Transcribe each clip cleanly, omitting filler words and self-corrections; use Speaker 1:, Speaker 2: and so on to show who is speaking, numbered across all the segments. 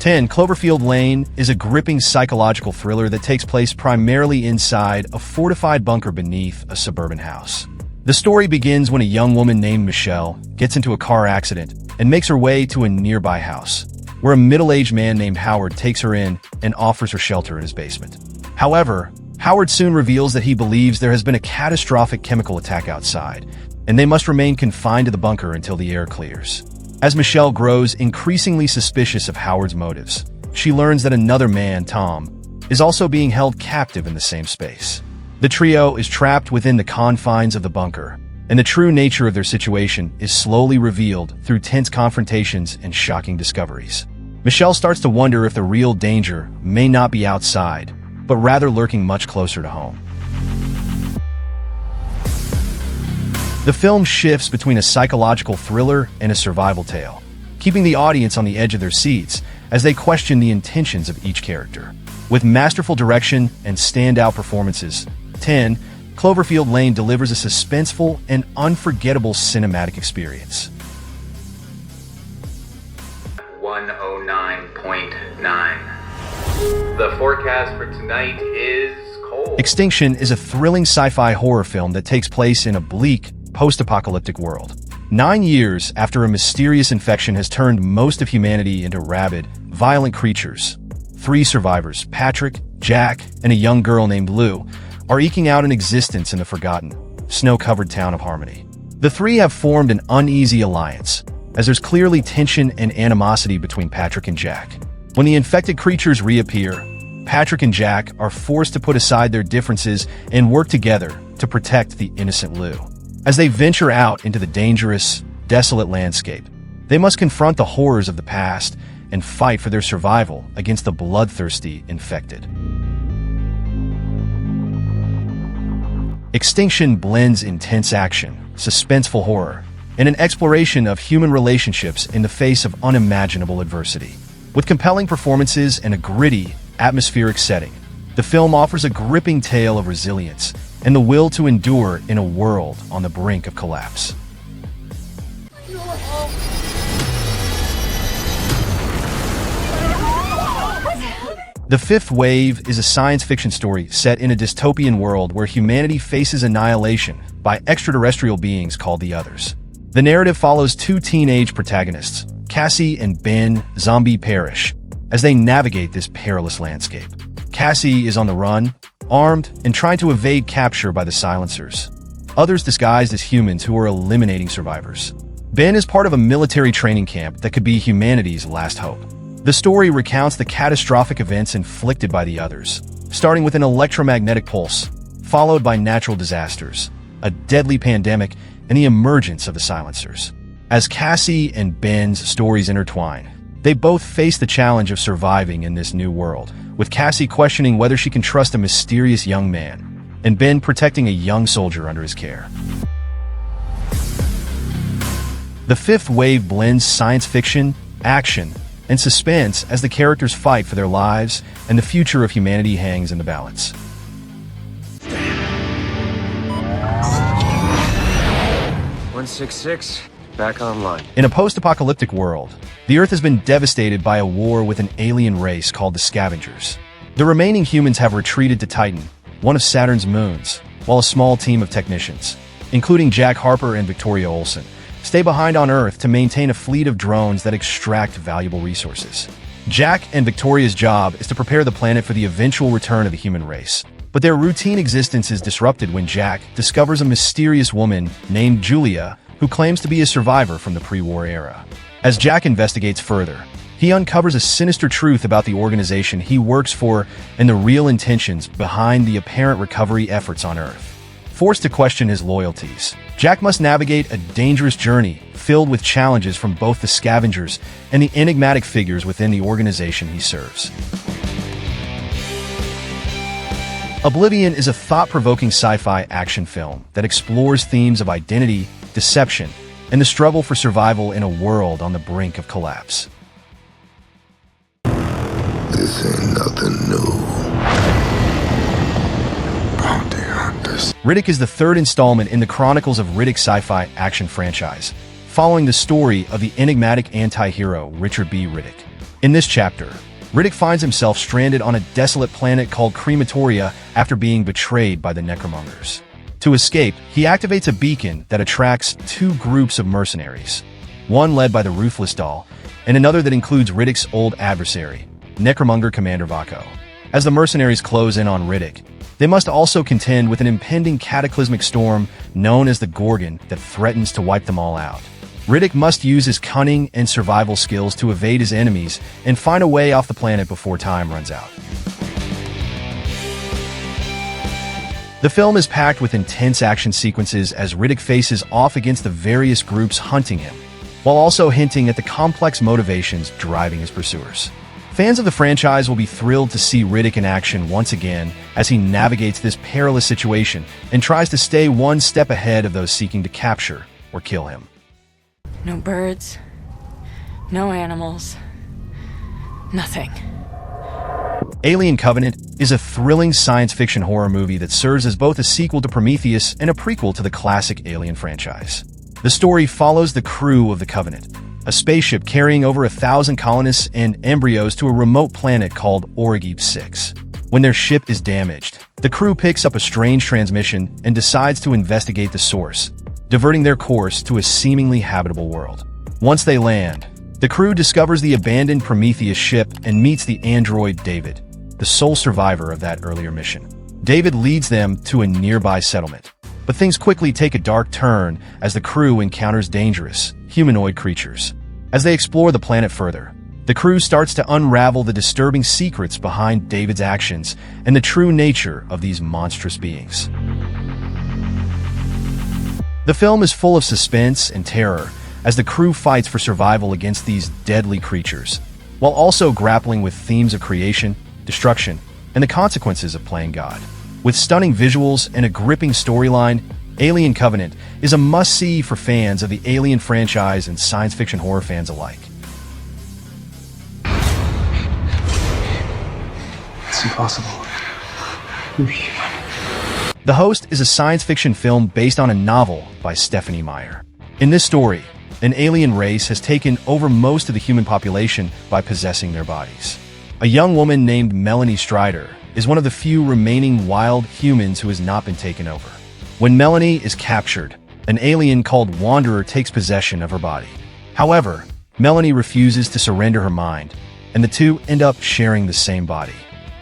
Speaker 1: 10. Cloverfield Lane is a gripping psychological thriller that takes place primarily inside a fortified bunker beneath a suburban house. The story begins when a young woman named Michelle gets into a car accident and makes her way to a nearby house, where a middle-aged man named Howard takes her in and offers her shelter in his basement. However, Howard soon reveals that he believes there has been a catastrophic chemical attack outside, and they must remain confined to the bunker until the air clears. As Michelle grows increasingly suspicious of Howard's motives, she learns that another man, Tom, is also being held captive in the same space. The trio is trapped within the confines of the bunker, and the true nature of their situation is slowly revealed through tense confrontations and shocking discoveries. Michelle starts to wonder if the real danger may not be outside, but rather lurking much closer to home. The film shifts between a psychological thriller and a survival tale, keeping the audience on the edge of their seats as they question the intentions of each character. With masterful direction and standout performances, 10. Cloverfield Lane delivers a suspenseful and unforgettable cinematic experience.
Speaker 2: 109.9. The forecast for tonight is cold.
Speaker 1: Extinction is a thrilling sci-fi horror film that takes place in a bleak, post-apocalyptic world. 9 years after a mysterious infection has turned most of humanity into rabid, violent creatures, 3 survivors, Patrick, Jack, and a young girl named Lou, are eking out an existence in the forgotten, snow-covered town of Harmony. The 3 have formed an uneasy alliance, as there's clearly tension and animosity between Patrick and Jack. When the infected creatures reappear, Patrick and Jack are forced to put aside their differences and work together to protect the innocent Lou. As they venture out into the dangerous, desolate landscape, they must confront the horrors of the past and fight for their survival against the bloodthirsty infected. Extinction blends intense action, suspenseful horror, and an exploration of human relationships in the face of unimaginable adversity. With compelling performances and a gritty, atmospheric setting, the film offers a gripping tale of resilience and the will to endure in a world on the brink of collapse. The Fifth Wave is a science fiction story set in a dystopian world where humanity faces annihilation by extraterrestrial beings called the Others. The narrative follows 2 teenage protagonists, Cassie and Ben Zombie Parrish, as they navigate this perilous landscape. Cassie is on the run, armed, and trying to evade capture by the Silencers, others disguised as humans who are eliminating survivors. Ben is part of a military training camp that could be humanity's last hope. The story recounts the catastrophic events inflicted by the Others, starting with an electromagnetic pulse, followed by natural disasters, a deadly pandemic, and the emergence of the Silencers. As Cassie and Ben's stories intertwine, they both face the challenge of surviving in this new world, with Cassie questioning whether she can trust a mysterious young man, and Ben protecting a young soldier under his care. The Fifth Wave blends science fiction, action, and suspense as the characters fight for their lives and the future of humanity hangs in the balance.
Speaker 3: "166, back online."
Speaker 1: In a post-apocalyptic world, the Earth has been devastated by a war with an alien race called the Scavengers. The remaining humans have retreated to Titan, one of Saturn's moons, while a small team of technicians, including Jack Harper and Victoria Olsen, stay behind on Earth to maintain a fleet of drones that extract valuable resources. Jack and Victoria's job is to prepare the planet for the eventual return of the human race. But their routine existence is disrupted when Jack discovers a mysterious woman named Julia who claims to be a survivor from the pre-war era. As Jack investigates further, he uncovers a sinister truth about the organization he works for and the real intentions behind the apparent recovery efforts on Earth. Forced to question his loyalties, Jack must navigate a dangerous journey filled with challenges from both the Scavengers and the enigmatic figures within the organization he serves. Oblivion is a thought-provoking sci-fi action film that explores themes of identity, deception, and the struggle for survival in a world on the brink of collapse.
Speaker 4: This ain't nothing new. Bounty hunters.
Speaker 1: Riddick is the 3rd installment in the Chronicles of Riddick sci-fi action franchise, following the story of the enigmatic anti-hero Richard B. Riddick. In this chapter, Riddick finds himself stranded on a desolate planet called Crematoria after being betrayed by the Necromongers. To escape, he activates a beacon that attracts two groups of mercenaries, one led by the Ruthless Doll, and another that includes Riddick's old adversary, Necromonger Commander Vako. As the mercenaries close in on Riddick, they must also contend with an impending cataclysmic storm known as the Gorgon that threatens to wipe them all out. Riddick must use his cunning and survival skills to evade his enemies and find a way off the planet before time runs out. The film is packed with intense action sequences as Riddick faces off against the various groups hunting him, while also hinting at the complex motivations driving his pursuers. Fans of the franchise will be thrilled to see Riddick in action once again as he navigates this perilous situation and tries to stay one step ahead of those seeking to capture or kill him.
Speaker 3: No birds, no animals, nothing.
Speaker 1: Alien Covenant is a thrilling science fiction horror movie that serves as both a sequel to Prometheus and a prequel to the classic Alien franchise. The story follows the crew of the Covenant, a spaceship carrying over 1,000 colonists and embryos to a remote planet called Origib 6. When their ship is damaged, the crew picks up a strange transmission and decides to investigate the source, diverting their course to a seemingly habitable world. Once they land, the crew discovers the abandoned Prometheus ship and meets the android David, the sole survivor of that earlier mission. David leads them to a nearby settlement, but things quickly take a dark turn as the crew encounters dangerous, humanoid creatures. As they explore the planet further, the crew starts to unravel the disturbing secrets behind David's actions and the true nature of these monstrous beings. The film is full of suspense and terror as the crew fights for survival against these deadly creatures, while also grappling with themes of creation, destruction, and the consequences of playing God. With stunning visuals and a gripping storyline, Alien Covenant is a must-see for fans of the Alien franchise and science fiction horror fans alike.
Speaker 5: It's impossible. You're human.
Speaker 1: The Host is a science fiction film based on a novel by Stephanie Meyer. In this story, an alien race has taken over most of the human population by possessing their bodies. A young woman named Melanie Strider is one of the few remaining wild humans who has not been taken over. When Melanie is captured, an alien called Wanderer takes possession of her body. However, Melanie refuses to surrender her mind, and the two end up sharing the same body.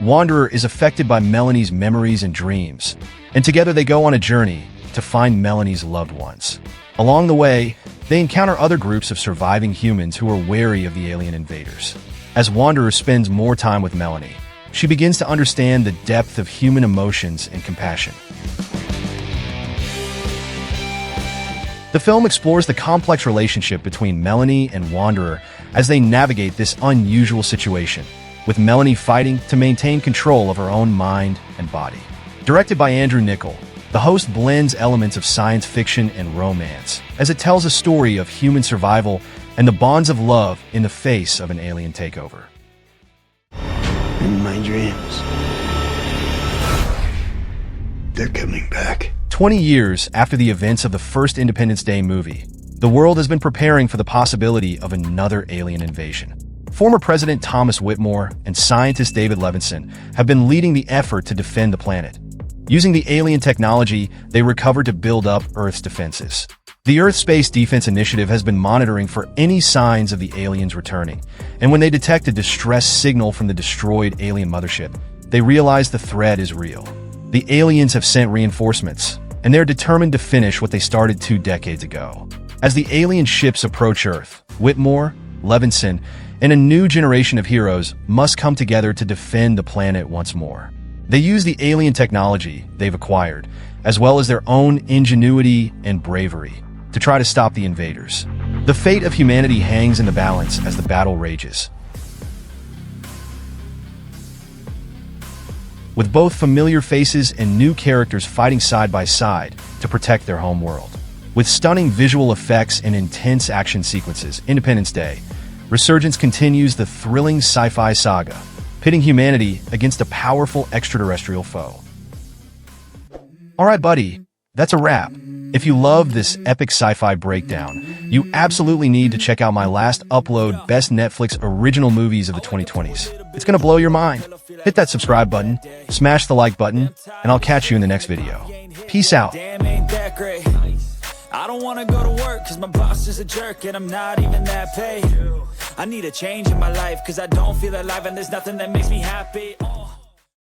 Speaker 1: Wanderer is affected by Melanie's memories and dreams, and together they go on a journey to find Melanie's loved ones. Along the way, they encounter other groups of surviving humans who are wary of the alien invaders. As Wanderer spends more time with Melanie, she begins to understand the depth of human emotions and compassion. The film explores the complex relationship between Melanie and Wanderer as they navigate this unusual situation, with Melanie fighting to maintain control of her own mind and body. Directed by Andrew Niccol, The Host blends elements of science fiction and romance, as it tells a story of human survival and the bonds of love in the face of an alien takeover.
Speaker 5: In my dreams, they're coming back.
Speaker 1: 20 years after the events of the first Independence Day movie, the world has been preparing for the possibility of another alien invasion. Former President Thomas Whitmore and scientist David Levinson have been leading the effort to defend the planet. Using the alien technology they recovered to build up Earth's defenses. The Earth Space Defense Initiative has been monitoring for any signs of the aliens returning, and when they detect a distress signal from the destroyed alien mothership, they realize the threat is real. The aliens have sent reinforcements, and they're determined to finish what they started 2 decades ago. As the alien ships approach Earth, Whitmore, Levinson, and a new generation of heroes must come together to defend the planet once more. They use the alien technology they've acquired, as well as their own ingenuity and bravery, to try to stop the invaders. The fate of humanity hangs in the balance as the battle rages. With both familiar faces and new characters fighting side by side to protect their home world. With stunning visual effects and intense action sequences, Independence Day, Resurgence continues the thrilling sci-fi saga, pitting humanity against a powerful extraterrestrial foe. Alright buddy, that's a wrap. If you love this epic sci-fi breakdown, you absolutely need to check out my last upload, Best Netflix Original Movies of the 2020s. It's gonna blow your mind. Hit that subscribe button, smash the like button, and I'll catch you in the next video. Peace out.
Speaker 6: I don't wanna go to work cause my boss is a jerk and I'm not even that paid. I need a change in my life cause I don't feel alive and there's nothing that makes me happy.